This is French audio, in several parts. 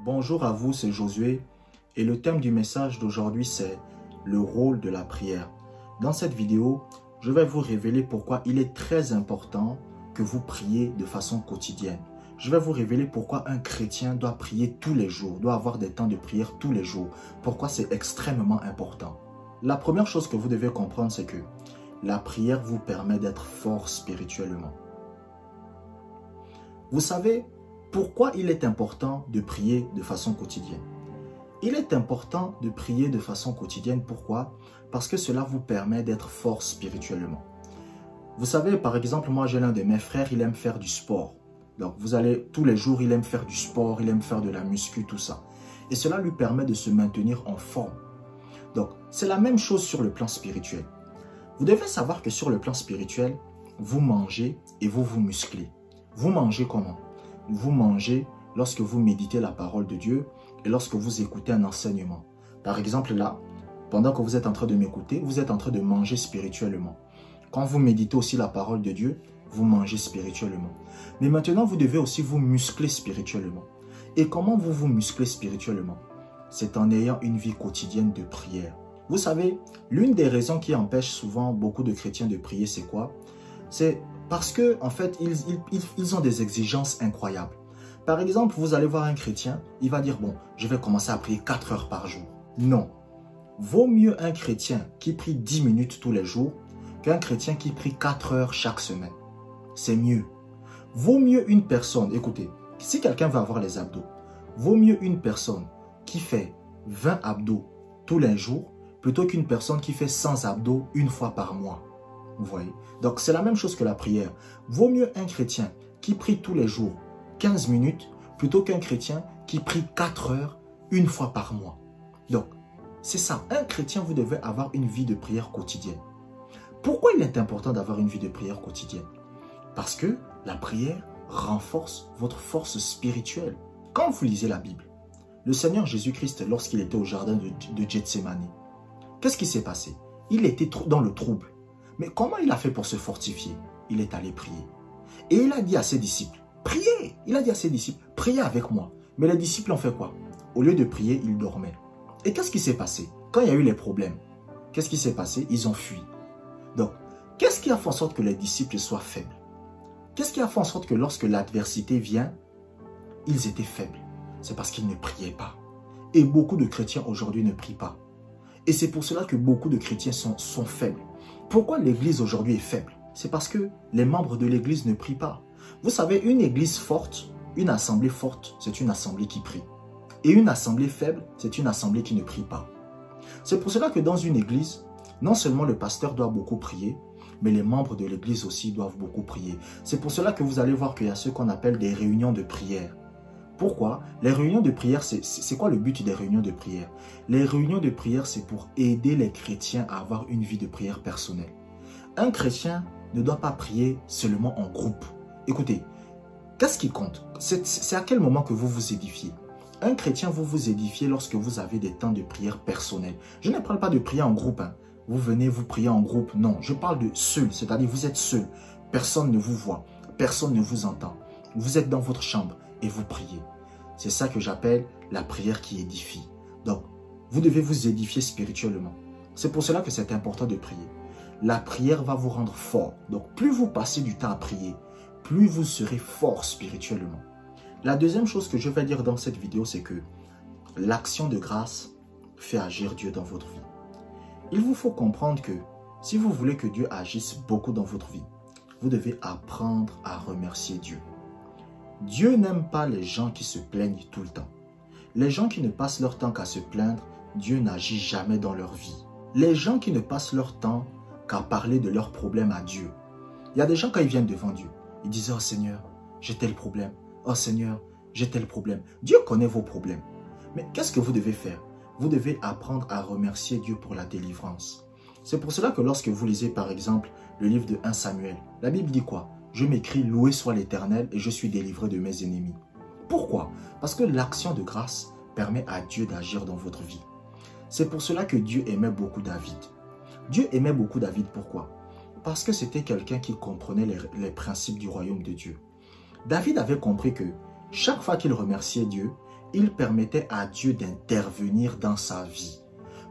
Bonjour à vous, c'est Josué et le thème du message d'aujourd'hui c'est le rôle de la prière. Dans cette vidéo, je vais vous révéler pourquoi il est très important que vous priez de façon quotidienne. Je vais vous révéler pourquoi un chrétien doit prier tous les jours, doit avoir des temps de prière tous les jours. Pourquoi c'est extrêmement important. La première chose que vous devez comprendre, c'est que la prière vous permet d'être fort spirituellement. Vous savez pourquoi il est important de prier de façon quotidienne? Il est important de prier de façon quotidienne. Pourquoi? Parce que cela vous permet d'être fort spirituellement. Vous savez, par exemple, moi j'ai l'un de mes frères, il aime faire du sport. Donc vous allez, tous les jours, il aime faire du sport, il aime faire de la muscu, tout ça. Et cela lui permet de se maintenir en forme. Donc c'est la même chose sur le plan spirituel. Vous devez savoir que sur le plan spirituel, vous mangez et vous vous musclez. Vous mangez comment? Vous mangez lorsque vous méditez la parole de Dieu et lorsque vous écoutez un enseignement. Par exemple là, pendant que vous êtes en train de m'écouter, vous êtes en train de manger spirituellement. Quand vous méditez aussi la parole de Dieu, vous mangez spirituellement. Mais maintenant, vous devez aussi vous muscler spirituellement. Et comment vous vous musclez spirituellement? C'est en ayant une vie quotidienne de prière. Vous savez, l'une des raisons qui empêche souvent beaucoup de chrétiens de prier, c'est quoi? C'est parce que en fait, ils ont des exigences incroyables. Par exemple, vous allez voir un chrétien, il va dire, bon, je vais commencer à prier 4 heures par jour. Non. Vaut mieux un chrétien qui prie 10 minutes tous les jours qu'un chrétien qui prie 4 heures chaque semaine. C'est mieux. Vaut mieux une personne, écoutez, si quelqu'un veut avoir les abdos, vaut mieux une personne qui fait 20 abdos tous les jours plutôt qu'une personne qui fait 100 abdos une fois par mois. Vous voyez? Donc c'est la même chose que la prière. Vaut mieux un chrétien qui prie tous les jours 15 minutes plutôt qu'un chrétien qui prie 4 heures une fois par mois. Donc c'est ça. Un chrétien, vous devez avoir une vie de prière quotidienne. Pourquoi il est important d'avoir une vie de prière quotidienne? Parce que la prière renforce votre force spirituelle. Quand vous lisez la Bible, le Seigneur Jésus-Christ, lorsqu'il était au jardin de Gethsémani, qu'est-ce qui s'est passé? Il était dans le trouble. Mais comment il a fait pour se fortifier? Il est allé prier. Et il a dit à ses disciples, priez! Il a dit à ses disciples, priez avec moi. Mais les disciples ont fait quoi? Au lieu de prier, ils dormaient. Et qu'est-ce qui s'est passé? Quand il y a eu les problèmes, qu'est-ce qui s'est passé? Ils ont fui. Donc, qu'est-ce qui a fait en sorte que les disciples soient faibles? Qu'est-ce qui a fait en sorte que lorsque l'adversité vient, ils étaient faibles? C'est parce qu'ils ne priaient pas. Et beaucoup de chrétiens aujourd'hui ne prient pas. Et c'est pour cela que beaucoup de chrétiens sont faibles. Pourquoi l'église aujourd'hui est faible? C'est parce que les membres de l'église ne prient pas. Vous savez, une église forte, une assemblée forte, c'est une assemblée qui prie. Et une assemblée faible, c'est une assemblée qui ne prie pas. C'est pour cela que dans une église, non seulement le pasteur doit beaucoup prier, mais les membres de l'église aussi doivent beaucoup prier. C'est pour cela que vous allez voir qu'il y a ce qu'on appelle des réunions de prière. Pourquoi? Les réunions de prière, c'est quoi le but des réunions de prière? Les réunions de prière, c'est pour aider les chrétiens à avoir une vie de prière personnelle. Un chrétien ne doit pas prier seulement en groupe. Écoutez, qu'est-ce qui compte? C'est à quel moment que vous vous édifiez? Un chrétien, vous vous édifiez lorsque vous avez des temps de prière personnels. Je ne parle pas de prier en groupe. Vous venez, vous priez en groupe. Non, je parle de seul, c'est-à-dire vous êtes seul. Personne ne vous voit, personne ne vous entend. Vous êtes dans votre chambre et vous priez. C'est ça que j'appelle la prière qui édifie. Donc, vous devez vous édifier spirituellement. C'est pour cela que c'est important de prier. La prière va vous rendre fort. Donc, plus vous passez du temps à prier, plus vous serez fort spirituellement. La deuxième chose que je vais dire dans cette vidéo, c'est que l'action de grâce fait agir Dieu dans votre vie. Il vous faut comprendre que si vous voulez que Dieu agisse beaucoup dans votre vie, vous devez apprendre à remercier Dieu. Dieu n'aime pas les gens qui se plaignent tout le temps. Les gens qui ne passent leur temps qu'à se plaindre, Dieu n'agit jamais dans leur vie. Les gens qui ne passent leur temps qu'à parler de leurs problèmes à Dieu. Il y a des gens quand ils viennent devant Dieu, ils disent « Oh Seigneur, j'ai tel problème. Oh Seigneur, j'ai tel problème. » Dieu connaît vos problèmes. Mais qu'est-ce que vous devez faire? Vous devez apprendre à remercier Dieu pour la délivrance. C'est pour cela que lorsque vous lisez par exemple le livre de 1 Samuel, la Bible dit quoi? Je m'écris, loué soit l'Éternel et je suis délivré de mes ennemis. Pourquoi? Parce que l'action de grâce permet à Dieu d'agir dans votre vie. C'est pour cela que Dieu aimait beaucoup David. Dieu aimait beaucoup David, pourquoi? Parce que c'était quelqu'un qui comprenait les principes du royaume de Dieu. David avait compris que chaque fois qu'il remerciait Dieu, il permettait à Dieu d'intervenir dans sa vie.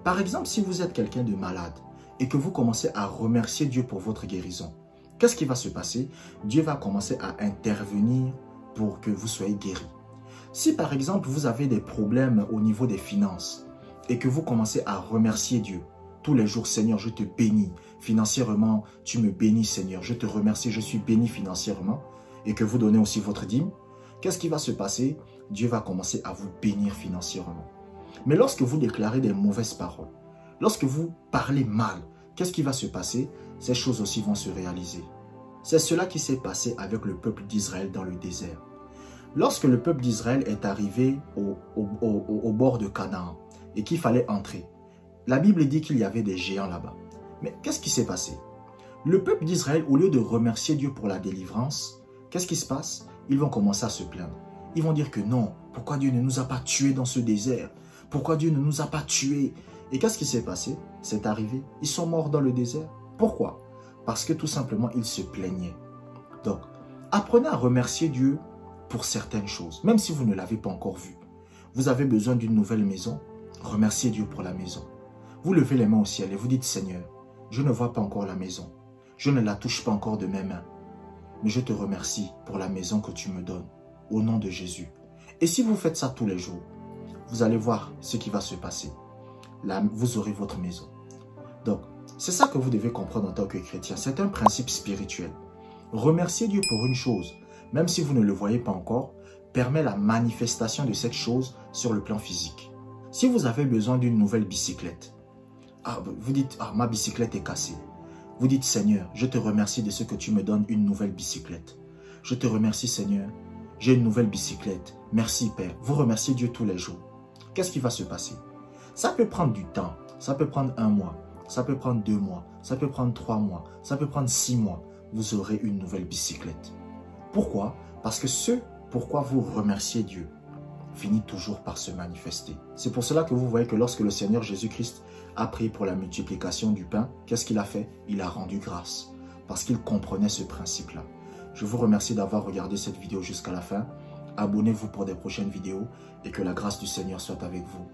Par exemple, si vous êtes quelqu'un de malade et que vous commencez à remercier Dieu pour votre guérison, qu'est-ce qui va se passer? Dieu va commencer à intervenir pour que vous soyez guéri. Si par exemple, vous avez des problèmes au niveau des finances et que vous commencez à remercier Dieu tous les jours, Seigneur, je te bénis financièrement, tu me bénis Seigneur, je te remercie, je suis béni financièrement, et que vous donnez aussi votre dîme, qu'est-ce qui va se passer? Dieu va commencer à vous bénir financièrement. Mais lorsque vous déclarez des mauvaises paroles, lorsque vous parlez mal, qu'est-ce qui va se passer? Ces choses aussi vont se réaliser. C'est cela qui s'est passé avec le peuple d'Israël dans le désert. Lorsque le peuple d'Israël est arrivé au bord de Canaan et qu'il fallait entrer, la Bible dit qu'il y avait des géants là-bas. Mais qu'est-ce qui s'est passé? Le peuple d'Israël, au lieu de remercier Dieu pour la délivrance, qu'est-ce qui se passe? Ils vont commencer à se plaindre. Ils vont dire que non, pourquoi Dieu ne nous a pas tués dans ce désert? Pourquoi Dieu ne nous a pas tués? Et qu'est-ce qui s'est passé? C'est arrivé. Ils sont morts dans le désert. Pourquoi? Parce que tout simplement, ils se plaignaient. Donc, apprenez à remercier Dieu pour certaines choses, même si vous ne l'avez pas encore vu. Vous avez besoin d'une nouvelle maison, remerciez Dieu pour la maison. Vous levez les mains au ciel et vous dites, Seigneur, je ne vois pas encore la maison. Je ne la touche pas encore de mes mains. Mais je te remercie pour la maison que tu me donnes, au nom de Jésus. Et si vous faites ça tous les jours, vous allez voir ce qui va se passer. Là, vous aurez votre maison. Donc, c'est ça que vous devez comprendre en tant que chrétien. C'est un principe spirituel. Remercier Dieu pour une chose, même si vous ne le voyez pas encore, permet la manifestation de cette chose sur le plan physique. Si vous avez besoin d'une nouvelle bicyclette, vous dites, ma bicyclette est cassée. Vous dites, Seigneur, je te remercie de ce que tu me donnes une nouvelle bicyclette. Je te remercie, Seigneur, j'ai une nouvelle bicyclette. Merci, Père. Vous remerciez Dieu tous les jours. Qu'est-ce qui va se passer? Ça peut prendre du temps. Ça peut prendre 1 mois. Ça peut prendre 2 mois. Ça peut prendre 3 mois. Ça peut prendre 6 mois. Vous aurez une nouvelle bicyclette. Pourquoi? Parce que ce pourquoi vous remerciez Dieu finit toujours par se manifester. C'est pour cela que vous voyez que lorsque le Seigneur Jésus-Christ a prié pour la multiplication du pain, qu'est-ce qu'il a fait? Il a rendu grâce parce qu'il comprenait ce principe-là. Je vous remercie d'avoir regardé cette vidéo jusqu'à la fin. Abonnez-vous pour des prochaines vidéos et que la grâce du Seigneur soit avec vous.